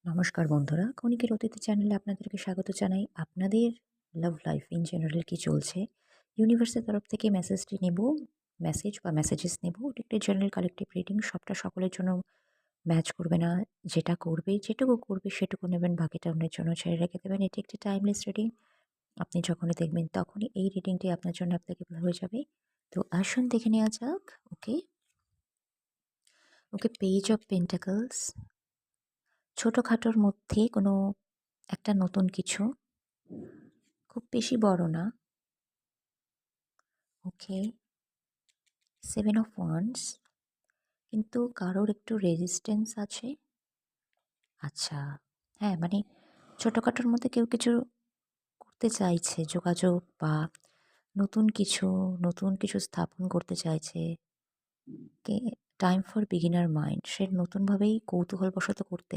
নমস্কার বন্ধুরা, কণিকের অতিথি চ্যানেলে আপনাদেরকে স্বাগত জানাই। আপনাদের লাভ লাইফ ইন জেনারেল কি চলছে? ইউনিভার্সের তরফ থেকে মেসেজটি নেব, মেসেজ বা মেসেজেস নেব। ওটা একটি জেনারেল কালেকটিভ রিডিং, সবটা সকলের জন্য ম্যাচ করবে না। যেটা করবে, যেটুকু করবে সেটুকু নেবেন, বাকিটা অন্যের জন্য ছেড়ে রেখে দেবেন। এটি একটি টাইমলেস রিডিং। আপনি যখনই দেখবেন তখনই এই রিডিংটি আপনার জন্য অ্যাপ্লিকেবল হয়ে যাবে। তো আসুন দেখে নেওয়া যাক। ওকে, ওকে, পেজ অফ পেন্টাকলস। ছোটখাটোর মধ্যে কোনো একটা নতুন কিছু, খুব বেশি বড় না। ওকে, 7 অফ ওয়ান্ডস, কিন্তু কারোর একটু রেজিস্ট্যান্স আছে। আচ্ছা, হ্যাঁ, মানে ছোটখাটোর মধ্যে কেউ কিছু করতে চাইছে, যোগাযোগ বা নতুন কিছু স্থাপন করতে চাইছে। কে টাইম ফর বিগিনার মাইন্ড, সে নতুনভাবেই কৌতূহলবশত করতে